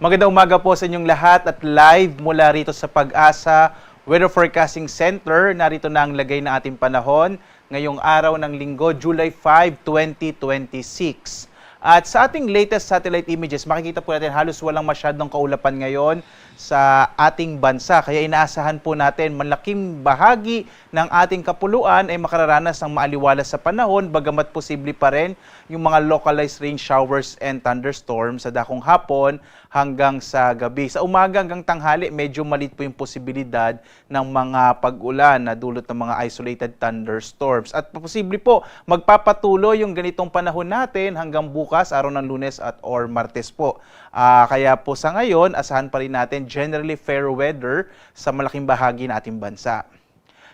Magandang umaga po sa inyong lahat at live mula rito sa Pag-asa Weather Forecasting Center. Narito na ang lagay ng ating panahon ngayong araw ng Linggo, July 5, 2026. At sa ating latest satellite images, makikita po natin halos walang masyadong kaulapan ngayon sa ating bansa. Kaya inaasahan po natin malaking bahagi ng ating kapuluan ay makararanas ng maaliwalas sa panahon, bagamat posible pa rin yung mga localized rain showers and thunderstorms sa dakong hapon hanggang sa gabi. Sa umaga hanggang tanghali, medyo maliit po yung posibilidad ng mga pag-ulan na dulot ng mga isolated thunderstorms. At posible po magpapatuloy yung ganitong panahon natin hanggang bukas, araw ng Lunes at or Martes po. Kaya po sa ngayon, asahan pa rin natin generally fair weather sa malaking bahagi ng ating bansa.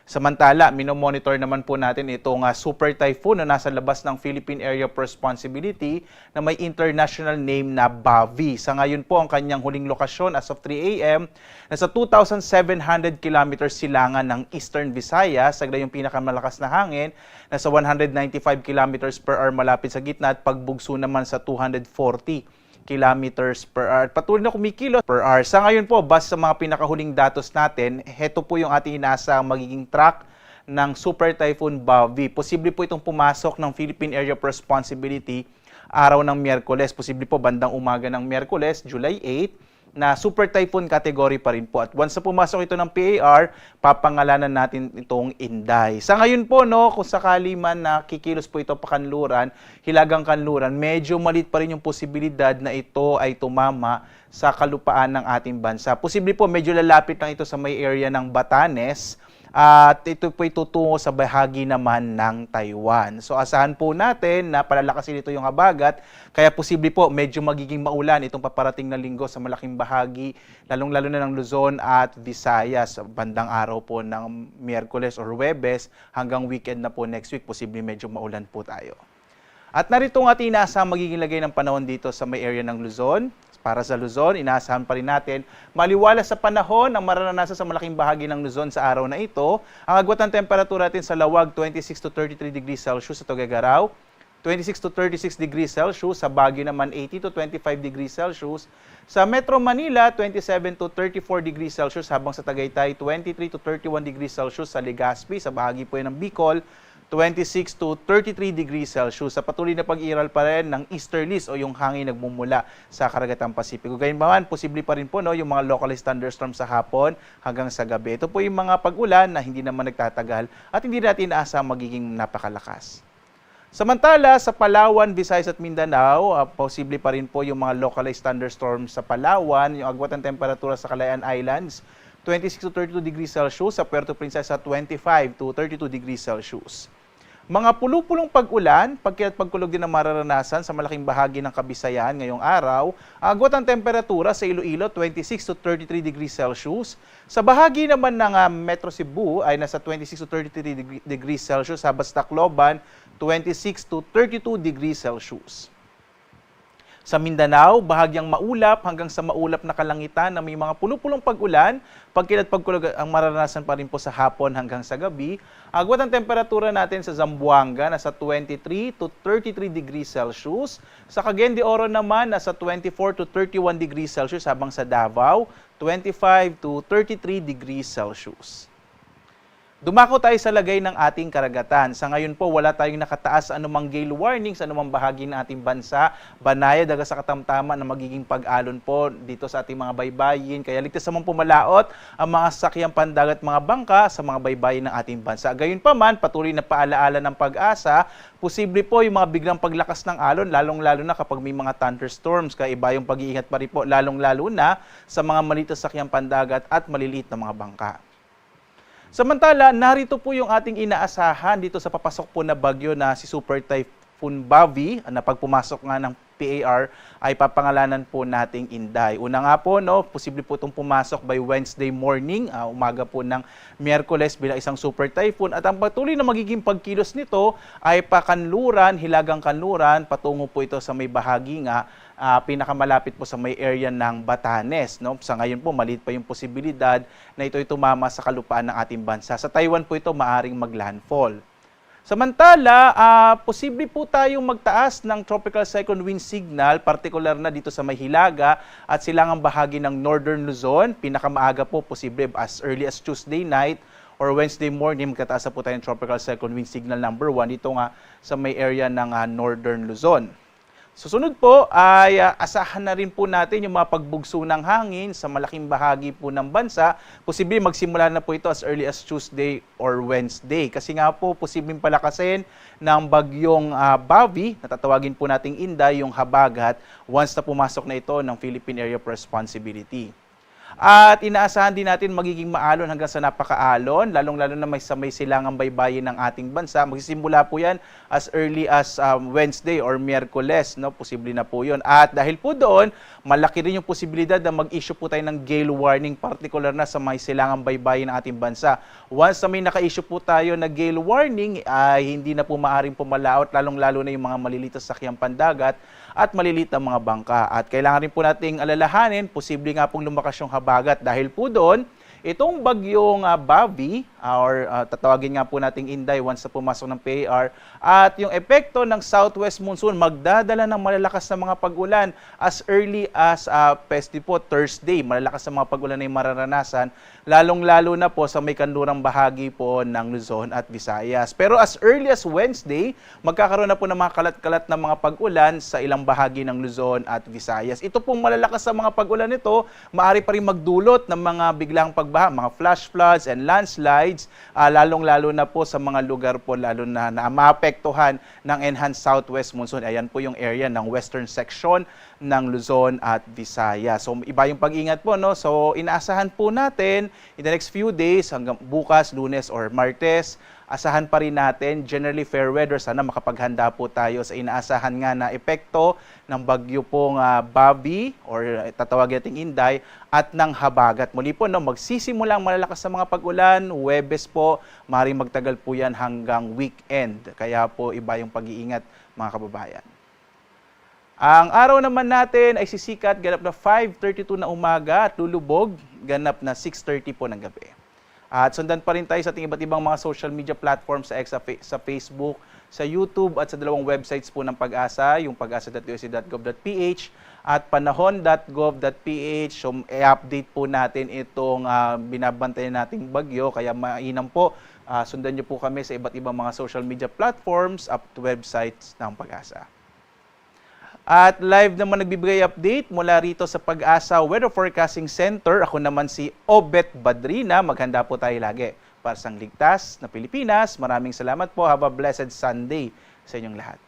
Samantala, minomonitor naman po natin itong super typhoon na nasa labas ng Philippine Area of Responsibility na may international name na Bavi. Sa ngayon po, ang kanyang huling lokasyon as of 3 a.m. nasa 2,700 kilometers silangan ng Eastern Visayas. Sagla yung pinakamalakas na hangin, nasa 195 kilometers per hour malapit sa gitna at pagbugso naman sa 240 kilometers per hour. Patuloy na kumikilos per hour. Sa ngayon po, base sa mga pinakahuling datos natin, heto po yung ating inaasahang magiging track ng Super Typhoon Bavi. Posible po itong pumasok ng Philippine Area of Responsibility araw ng Miyerkules. Posible po bandang umaga ng Miyerkules, July 8, na Super Typhoon category pa rin po. At once na pumasok ito ng PAR, papangalanan natin itong Inday. Sa ngayon po, no, kung sakali man na kikilos po ito pa kanluran, hilagang kanluran, medyo maliit pa rin yung posibilidad na ito ay tumama sa kalupaan ng ating bansa. Posible po medyo lalapit lang ito sa may area ng Batanes, at ito po itutungo sa bahagi naman ng Taiwan. So asahan po natin na palalakasin ito yung habagat, kaya posible po medyo magiging maulan itong paparating na linggo sa malaking bahagi, lalong-lalo na ng Luzon at Visayas. Bandang araw po ng Miyerkules or Huwebes hanggang weekend na po next week, posible medyo maulan po tayo. At narito ang ating inaasahang magiging lagay ng panahon dito sa may area ng Luzon. Para sa Luzon, inaasahan pa rin natin maliwalas sa panahon ang mararanasan sa malaking bahagi ng Luzon sa araw na ito. Ang agwat ng temperatura natin sa Lawag, 26 to 33 degrees Celsius sa Tuguegarao, 26 to 36 degrees Celsius sa Baguio naman, 80 to 25 degrees Celsius. Sa Metro Manila, 27 to 34 degrees Celsius, habang sa Tagaytay, 23 to 31 degrees Celsius sa Legazpi, sa bahagi po yan ng Bicol, 26 to 33 degrees Celsius. Sa patuloy na pag-iral pa rin ng easterlies o yung hangin nagmumula sa Karagatang Pasipiko. Gayunpaman, posible pa rin po yung mga localized thunderstorms sa hapon hanggang sa gabi. Ito po yung mga pag-ulan na hindi naman nagtatagal at hindi natin inaasa magiging napakalakas. Samantala, sa Palawan, Visayas at Mindanao, posible pa rin po yung mga localized thunderstorms sa Palawan. Yung agwat ng temperatura sa Calayan Islands, 26 to 32 degrees Celsius, sa Puerto Princesa 25 to 32 degrees Celsius. Mga pulupulong pag-ulan, pagkulog din ang mararanasan sa malaking bahagi ng Kabisayan ngayong araw. Agwat ang temperatura sa Iloilo, 26 to 33 degrees Celsius. Sa bahagi naman ng Metro Cebu ay nasa 26 to 33 degrees Celsius. Sa Tacloban, 26 to 32 degrees Celsius. Sa Mindanao, bahagyang maulap hanggang sa maulap na kalangitan na may mga pulupulong pag-ulan. Pagkulog ang mararanasan pa rin po sa hapon hanggang sa gabi. Agwat ang temperatura natin sa Zamboanga nasa 23 to 33 degrees Celsius. Sa Cagayan de Oro naman nasa 24 to 31 degrees Celsius, habang sa Davao 25 to 33 degrees Celsius. Dumako tayo sa lagay ng ating karagatan. Sa ngayon po, wala tayong nakataas sa anumang gale warning sa anumang bahagi ng ating bansa. Banayad hanggang sa katamtaman na magiging pag-alon po dito sa ating mga baybayin. Kaya ligtas naman pumalaot ang mga sasakyang pandagat, mga bangka sa mga baybayin ng ating bansa. Gayunpaman, patuloy na paalaala ng Pag-asa, posible po yung mga biglang paglakas ng alon, lalong-lalo na kapag may mga thunderstorms. Kaya iba yung pag-iingat pa rin po, lalong-lalo na sa mga maliit na sasakyang pandagat at maliliit na mga bangka. Samantala, narito po yung ating inaasahan dito sa papasok po na bagyo na si Super Typhoon Bavi, na pag pumasok nga ng PAR ay papangalanan po nating Inday. Una nga po, posible po itong pumasok by Wednesday morning, umaga po ng Miyerkules bilang isang super typhoon. At ang patuloy na magiging pagkilos nito ay pakanluran, hilagang kanluran, patungo po ito sa may bahagi nga pinakamalapit po sa may area ng Batanes. Sa ngayon po, maliit pa yung posibilidad na ito ay tumama sa kalupaan ng ating bansa. Sa Taiwan po ito maaring maglandfall. Samantala, posible po tayong magtaas ng tropical cyclone wind signal, partikular na dito sa may Hilaga at silangang bahagi ng Northern Luzon. Pinakamaaga po, posible as early as Tuesday night or Wednesday morning, magtataas na po tayo ng tropical cyclone wind signal number 1 dito nga sa may area ng Northern Luzon. Susunod po ay asahan na rin po natin yung mga pagbugso ng hangin sa malaking bahagi po ng bansa. Posible magsimula na po ito as early as Tuesday or Wednesday. Kasi nga po, posibleng palakasin ng bagyong Bavi, natatawagin po nating Inday, yung habagat, once na pumasok na ito ng Philippine Area of Responsibility. At inaasahan din natin magiging maalon hanggang sa napakaalon, lalong-lalo na may silangang baybayin ng ating bansa. Magsisimula po yan as early as Wednesday or Miyerkules, no? Posible na po yun. At dahil po doon, malaki rin yung posibilidad na mag-issue po tayo ng gale warning, particular na sa may silangang baybayin ng ating bansa. Once na may naka-issue po tayo na gale warning, ay hindi na po maaaring pumalaot, lalong-lalo na yung mga maliliit na sakyang pandagat at maliliit na mga bangka. At kailangan rin po nating alalahanin, posible nga pong lumakas yung habagat dahil po doon, itong bagyong Bavi, or tatawagin nga po nating Inday once na pumasok ng PAR, at yung epekto ng southwest monsoon magdadala ng malalakas na mga pag-ulan as early as Pesti po, Thursday. Malalakas na mga pag-ulan na yung mararanasan, lalong-lalo na po sa may kanlurang bahagi po ng Luzon at Visayas. Pero as early as Wednesday, magkakaroon na po ng mga kalat-kalat na mga pag-ulan sa ilang bahagi ng Luzon at Visayas. Ito pong malalakas na mga pag-ulan nito, maaari pa rin magdulot ng mga biglang pagbaha, mga flash floods and landslides, lalong-lalo na po sa mga lugar po lalo na maapektuhan ng enhanced southwest monsoon. Ayan po yung area ng western section ng Luzon at Visayas. So iba yung pag-ingat po, no? So inaasahan po natin in the next few days hanggang bukas, Lunes or Martes, asahan pa rin natin generally fair weather. Sana makapaghanda po tayo sa inaasahan nga na epekto ng bagyo pong Bavi or tatawagin nating Inday at ng habagat. Muli po, no, magsisimula ang malalakas sa mga pag-ulan, Huwebes po, maaaring magtagal po yan hanggang weekend. Kaya po iba yung pag-iingat, mga kababayan. Ang araw naman natin ay sisikat, ganap na 5:32 na umaga at lulubog, ganap na 6:30 po ng gabi. At sundan pa rin tayo sa ating iba't ibang mga social media platforms sa Facebook, sa YouTube at sa dalawang websites po ng Pag-asa, yung pag-asa.usc.gov.ph at panahon.gov.ph. So, i-update po natin itong binabantayan nating bagyo, kaya mainam po, sundan nyo po kami sa iba't ibang mga social media platforms at websites ng Pag-asa. At live naman nagbibigay update mula rito sa Pag-asa Weather Forecasting Center. Ako naman si Obet Badrina. Maghanda po tayo lagi para sa ligtas na Pilipinas. Maraming salamat po. Have a blessed Sunday sa inyong lahat.